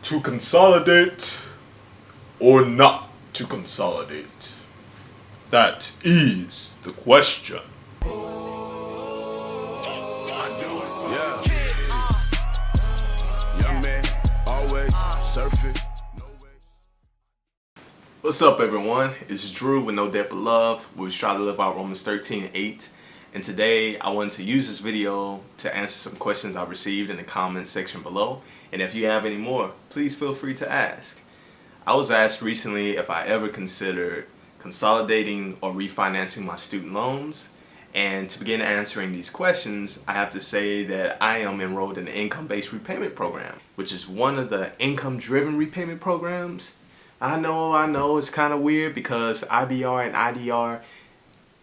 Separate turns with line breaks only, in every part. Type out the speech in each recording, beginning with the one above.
To consolidate or not to consolidate? That is the question. What's up, everyone? It's Drew with No Debt But Love. We try to live out Romans 13:8. And today I wanted to use this video to answer some questions I received in the comments section below. And if you have any more, please feel free to ask. I was asked recently if I ever considered consolidating or refinancing my student loans. And to begin answering these questions, I have to say that I am enrolled in the income-based repayment program, which is one of the income-driven repayment programs. I know, it's kind of weird because IBR and IDR,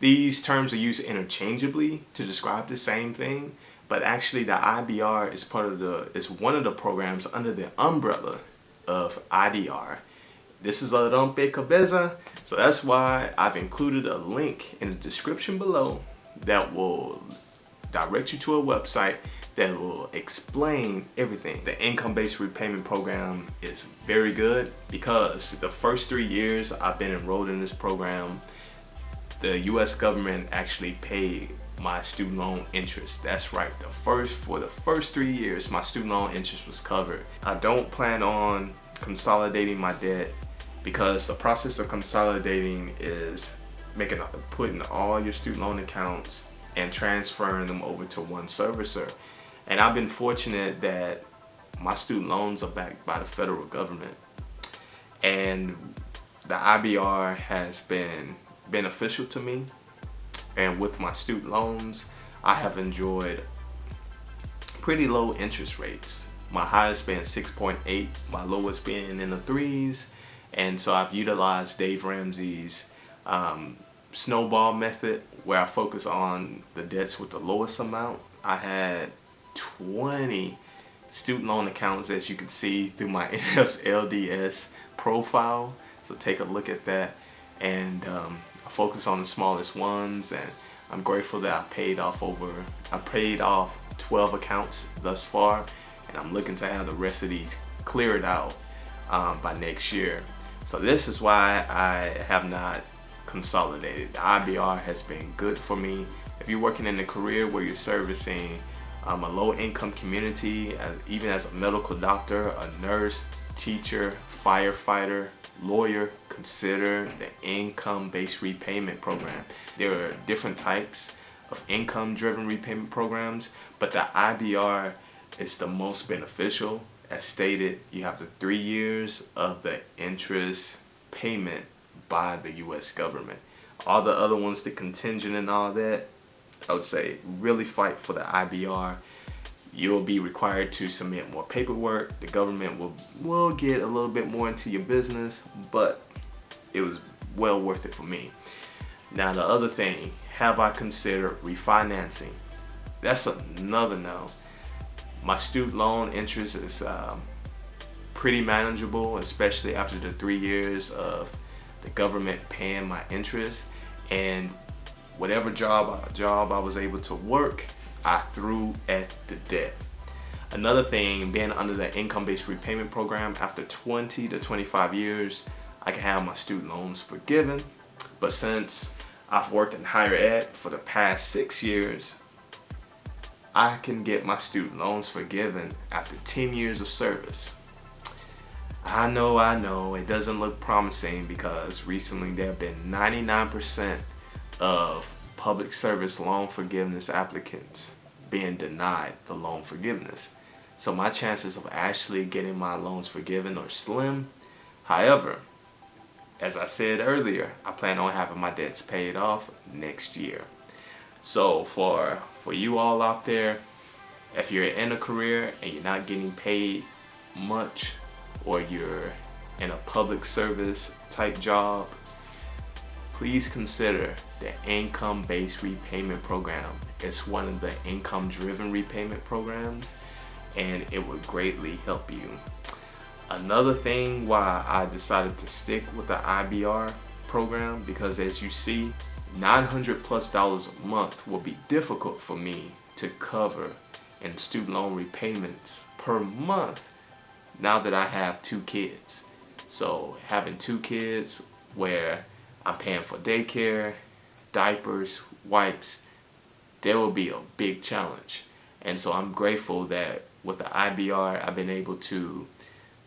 these terms are used interchangeably to describe the same thing, but actually the IBR is one of the programs under the umbrella of IDR. This is a don't be cabeza, so that's why I've included a link in the description below that will direct you to a website that will explain everything. The income-based repayment program is very good because the first 3 years I've been enrolled in this program, the US government actually paid my student loan interest. That's right, for the first 3 years my student loan interest was covered. I don't plan on consolidating my debt because the process of consolidating is putting all your student loan accounts and transferring them over to one servicer. And I've been fortunate that my student loans are backed by the federal government. And the IBR has been beneficial to me. And with my student loans, I have enjoyed pretty low interest rates. My highest being 6.8, my lowest being in the 3s. And so I've utilized Dave Ramsey's Snowball method, where I focus on the debts with the lowest amount. I had 20 student loan accounts, as you can see through my NSLDS profile, so take a look at that. And I focus on the smallest ones, and I'm grateful that I paid off 12 accounts thus far, and I'm looking to have the rest of these cleared out by next year. So this is why I have not consolidated. The IBR has been good for me. If you're working in a career where you're servicing a low-income community, even as a medical doctor, a nurse, teacher, firefighter, lawyer, consider the income-based repayment program. There are different types of income-driven repayment programs, but the IBR is the most beneficial. As stated, you have the 3 years of the interest payment by the US government. All the other ones, the contingent and all that, I would say really fight for the IBR. You'll be required to submit more paperwork. The government will get a little bit more into your business, but it was well worth it for me. Now the other thing, have I considered refinancing? That's another no. My student loan interest is pretty manageable, especially after the 3 years of the government paying my interest. And whatever job I was able to work, I threw at the debt. Another thing, being under the income-based repayment program, after 20 to 25 years, I can have my student loans forgiven. But since I've worked in higher ed for the past 6 years, I can get my student loans forgiven after 10 years of service. I know, it doesn't look promising because recently there have been 99% of public service loan forgiveness applicants being denied the loan forgiveness. So my chances of actually getting my loans forgiven are slim. However, as I said earlier, I plan on having my debts paid off next year. So for you all out there, if you're in a career and you're not getting paid much, or you're in a public service type job, please consider the income-based repayment program. It's one of the income-driven repayment programs, and it would greatly help you. Another thing why I decided to stick with the IBR program, because as you see, $900+ a month will be difficult for me to cover in student loan repayments per month now that I have 2 kids. So having 2 kids where I'm paying for daycare, diapers, wipes, there will be a big challenge. And so I'm grateful that with the IBR, I've been able to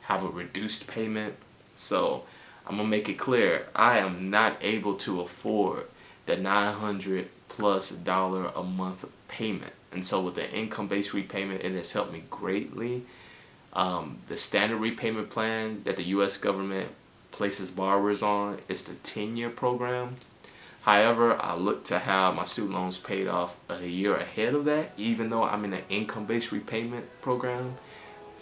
have a reduced payment. So I'm gonna make it clear, I am not able to afford the $900+ a month payment. And so with the income-based repayment, it has helped me greatly. The standard repayment plan that the U.S. government places borrowers on is the 10-year program. However, I look to have my student loans paid off a year ahead of that, even though I'm in an income-based repayment program.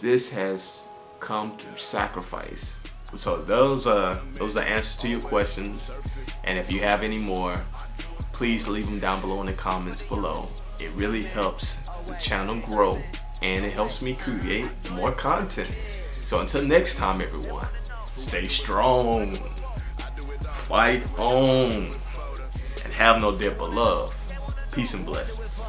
This has come through sacrifice. So those are the answers to your questions. And if you have any more, please leave them down below in the comments below. It really helps the channel grow and it helps me create more content. So until next time, everyone, stay strong, fight on, and have no debt but love. Peace and blessings.